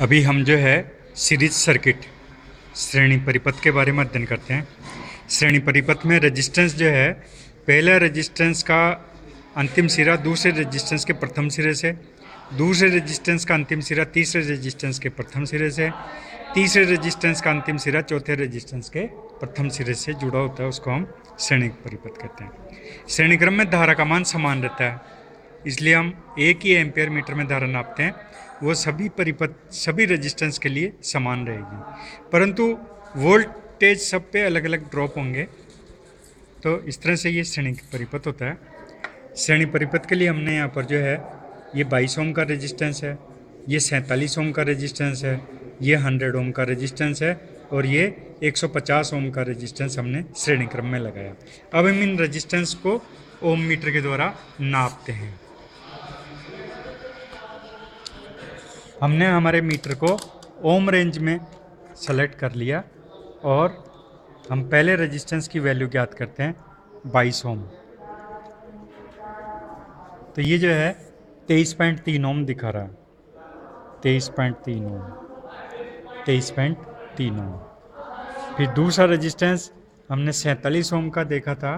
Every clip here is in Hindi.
अभी हम जो है सीरीज सर्किट श्रेणी परिपथ के बारे में अध्ययन करते हैं। श्रेणी परिपथ में रेजिस्टेंस जो है, पहला रेजिस्टेंस का अंतिम सिरा दूसरे रेजिस्टेंस के प्रथम सिरे से, दूसरे रेजिस्टेंस का अंतिम सिरा तीसरे रेजिस्टेंस के प्रथम सिरे से, तीसरे रेजिस्टेंस का अंतिम सिरा चौथे रेजिस्टेंस के प्रथम सिरे से जुड़ा होता है, उसको हम श्रेणी परिपथ कहते हैं। श्रेणी क्रम में धारा का मान समान रहता है, इसलिए हम एक ही एम्पियर मीटर में धारा नापते हैं। वो सभी परिपथ सभी रेजिस्टेंस के लिए समान रहेगी, परंतु वोल्टेज सब पे अलग अलग ड्रॉप होंगे। तो इस तरह से ये श्रेणी परिपथ होता है। श्रेणी परिपथ के लिए हमने यहाँ पर जो है ये 22 ओम का रेजिस्टेंस है, ये 47 ओम का रेजिस्टेंस है, ये 100 ओम का रेजिस्टेंस है और ये 150 ओम का रेजिस्टेंस हमने श्रेणी क्रम में लगाया। अब हम इन रेजिस्टेंस को ओम मीटर के द्वारा नापते हैं। हमने हमारे मीटर को ओम रेंज में सेलेक्ट कर लिया और हम पहले रेजिस्टेंस की वैल्यू ज्ञात करते हैं 22 ओम। तो ये जो है 23.3 ओम दिखा रहा है, 23.3 ओम, 23.3 ओम। फिर दूसरा रेजिस्टेंस हमने 47 ओम का देखा था,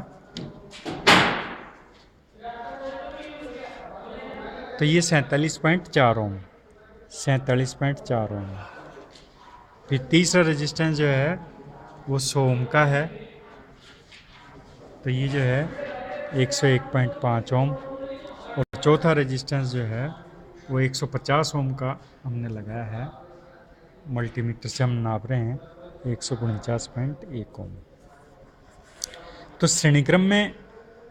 तो ये 47.4 ओम, 47.4 ओम। फिर तीसरा रेजिस्टेंस जो है वो 100 ओम का है, तो ये जो है 101.5 ओम। और चौथा रेजिस्टेंस जो है वो 150 ओम का हमने लगाया है, मल्टीमीटर से हम नाप रहे हैं 149.1 ओम। तो श्रेणी क्रम में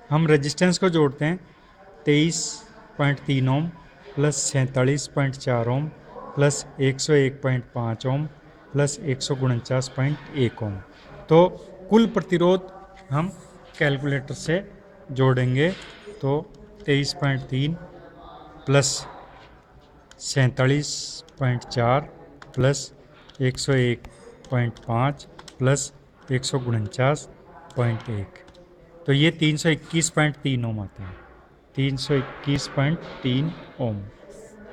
हम रेजिस्टेंस को जोड़ते हैं 23.3 ohm plus 47.4 ohm plus 101.5 ohm plus 149.1 ओम। तो कुल प्रतिरोध हम कैलकुलेटर से जोड़ेंगे, तो 23.3 प्लस 47.4 प्लस 101.5 प्लस 149.1, तो ये 321.3 ओम आता है। 321.3 ओम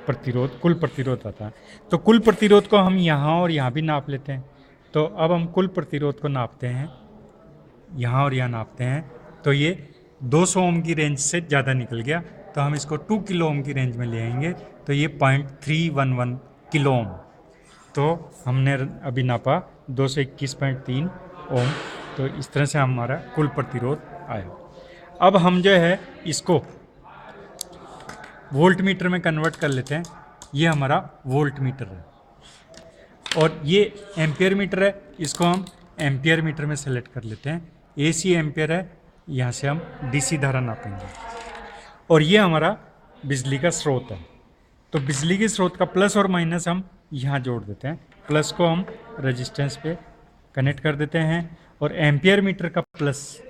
प्रतिरोध, कुल प्रतिरोध आता है। तो कुल प्रतिरोध को हम यहाँ और यहाँ भी नाप लेते हैं। तो अब हम कुल प्रतिरोध को नापते हैं, यहाँ और यहाँ नापते हैं, तो ये 200 ओम की रेंज से ज़्यादा निकल गया, तो हम इसको 2 किलो ओम की रेंज में ले आएंगे, तो ये 0.311 किलो ओम। तो हमने अभी नापा 221.3 ओम, तो इस तरह से हमारा कुल प्रतिरोध आया। अब हम जो है इसको वोल्ट मीटर में कन्वर्ट कर लेते हैं। ये हमारा वोल्ट मीटर है और ये एम्पियर मीटर है, इसको हम एम्पियर मीटर में सेलेक्ट कर लेते हैं। AC एम्पियर है, यहाँ से हम DC धारा नापेंगे। और ये हमारा बिजली का स्रोत है, तो बिजली के स्रोत का प्लस और माइनस हम यहाँ जोड़ देते हैं। प्लस को हम रेजिस्टेंस पे कनेक्ट कर देते हैं और एम्पियर मीटर का प्लस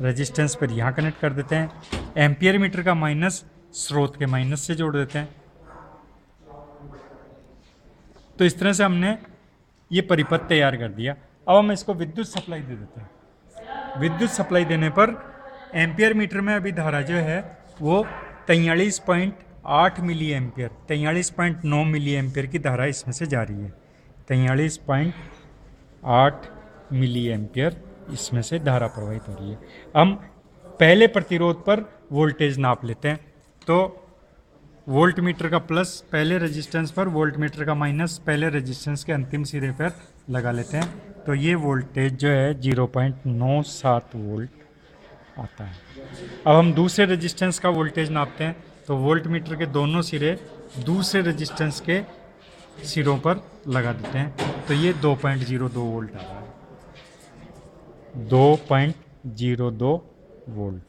रेजिस्टेंस पर यहाँ कनेक्ट कर देते हैं। एम्पियर मीटर का माइनस स्रोत के माइनस से जोड़ देते हैं। तो इस तरह से हमने ये परिपथ तैयार कर दिया। अब हम इसको विद्युत सप्लाई दे देते हैं। विद्युत सप्लाई देने पर एम्पियर मीटर में अभी धारा जो है वो 43.8 मिली एम्पियर, 43.9 मिली एम्पियर की धारा इसमें से जा रही है। 43.8 मिली एम्पियर इसमें से धारा प्रवाहित हो रही है। हम पहले प्रतिरोध पर वोल्टेज नाप लेते हैं, तो वोल्ट मीटर का प्लस पहले रेजिस्टेंस पर, वोल्ट मीटर का माइनस पहले रेजिस्टेंस के अंतिम सिरे पर लगा लेते हैं। तो ये वोल्टेज जो है 0.97 वोल्ट आता है। अब हम दूसरे रेजिस्टेंस का वोल्टेज नापते हैं, तो वोल्ट मीटर के दोनों सिरे दूसरे रेजिस्टेंस के सिरों पर लगा देते हैं, तो ये 2.02 वोल्ट आ रहा है, 2.02 वोल्ट।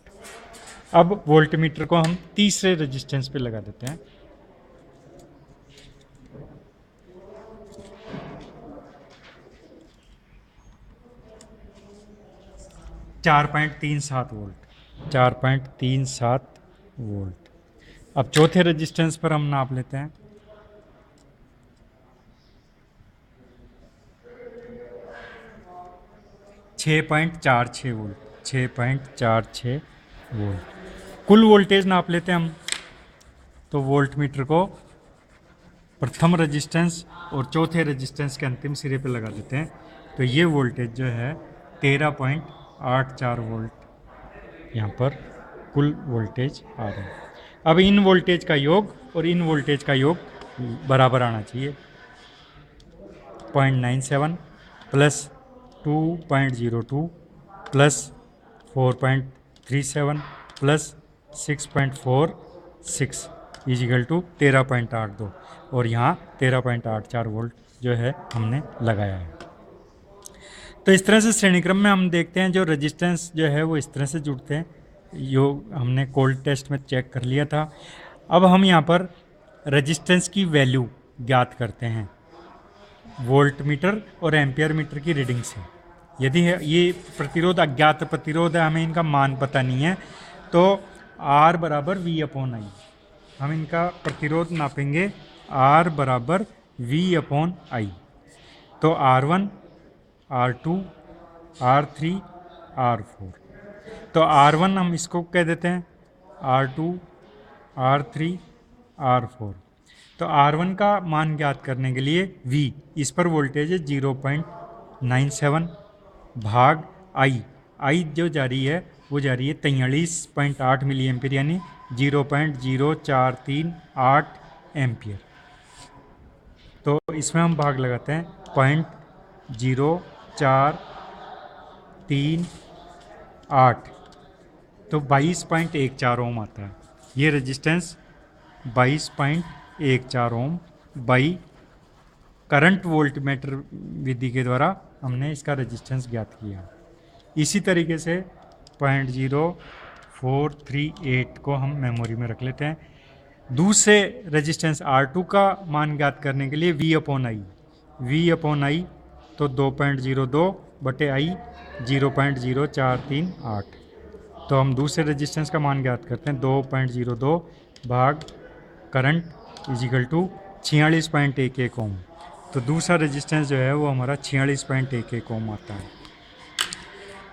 अब वोल्ट मीटर को हम तीसरे रेजिस्टेंस पे लगा देते हैं, .37 वोल्ट, 4.37 वोल्ट। अब चौथे रेजिस्टेंस पर हम नाप लेते हैं, 6.46 वोल्ट, 6.46 वोल्ट। कुल वोल्टेज नाप लेते हैं हम, तो वोल्ट मीटर को प्रथम रेजिस्टेंस और चौथे रेजिस्टेंस के अंतिम सिरे पे लगा देते हैं, तो ये वोल्टेज जो है 13.84 वोल्ट यहाँ पर कुल वोल्टेज आ रहा है। अब इन वोल्टेज का योग और इन वोल्टेज का योग बराबर आना चाहिए। 0.97 plus 2.02 plus 4.37 plus 6.46 is equal to 13.82 और यहाँ 13.84 वोल्ट जो है हमने लगाया है। तो इस तरह से श्रेणी क्रम में हम देखते हैं जो रेजिस्टेंस जो है वो इस तरह से जुड़ते हैं, यो हमने कोल्ड टेस्ट में चेक कर लिया था। अब हम यहाँ पर रेजिस्टेंस की वैल्यू ज्ञात करते हैं वोल्ट मीटर और एम्पियर मीटर की रीडिंग से। यदि ये प्रतिरोध अज्ञात प्रतिरोध है, हमें इनका मान पता नहीं है, तो R बराबर V/I, हम इनका प्रतिरोध नापेंगे R बराबर V/I। तो R1, R2, R3, R4। तो R1 हम इसको कह देते हैं, R2, R3, R4। तो R1 का मान ज्ञात करने के लिए V, इस पर वोल्टेज है 0.97 भाग I जो जा रही है वो जा रही है 43.8 मिली एम्पियर यानी 0.0438 एम्पियर। तो इसमें हम भाग लगाते हैं 0.0438, तो 22.14 ओम आता है। ये resistance 22.14 ohm by current voltmeter विधि के द्वारा हमने इसका रेजिस्टेंस ज्ञात किया। इसी तरीके से 0.0438 को हम मेमोरी में रख लेते हैं। दूसरे रेजिस्टेंस R2 का मान ज्ञात करने के लिए V/I तो 2.02 बटे I 0.0438। तो हम दूसरे रेजिस्टेंस का मान ज्ञात करते हैं 2.02 भाग करंट इजिकल टू 46.11 ओम। तो दूसरा रेजिस्टेंस जो है वो हमारा 46.11 ओम आता है।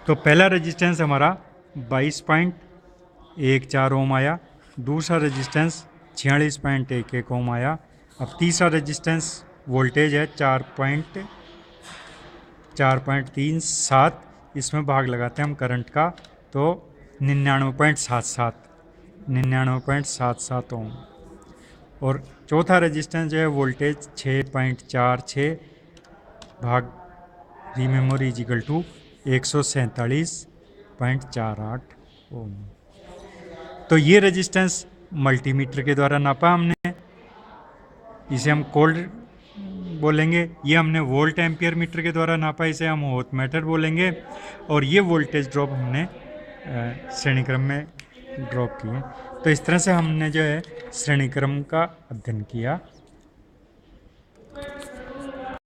तो पहला रेजिस्टेंस हमारा 22.14 ओम आया, दूसरा रेजिस्टेंस 46.11 ओम आया। अब तीसरा रेजिस्टेंस वोल्टेज है 4.37, इसमें भाग लगाते हैं हम करंट का, तो 99.77 ओम। और चौथा रेजिस्टेंस जो है वोल्टेज 6.46 भाग रीमेमोरी इजिकल टू 147.48 ओम। तो ये रेजिस्टेंस मल्टीमीटर के द्वारा नापा हमने, इसे हम कोल्ड बोलेंगे। ये हमने वोल्ट एम्पियर मीटर के द्वारा नापा, इसे हम वोल्ट मीटर बोलेंगे। और ये वोल्टेज ड्रॉप हमने श्रेणी क्रम में ड्रॉप किए। तो इस तरह से हमने जो है श्रेणी क्रम का अध्ययन किया।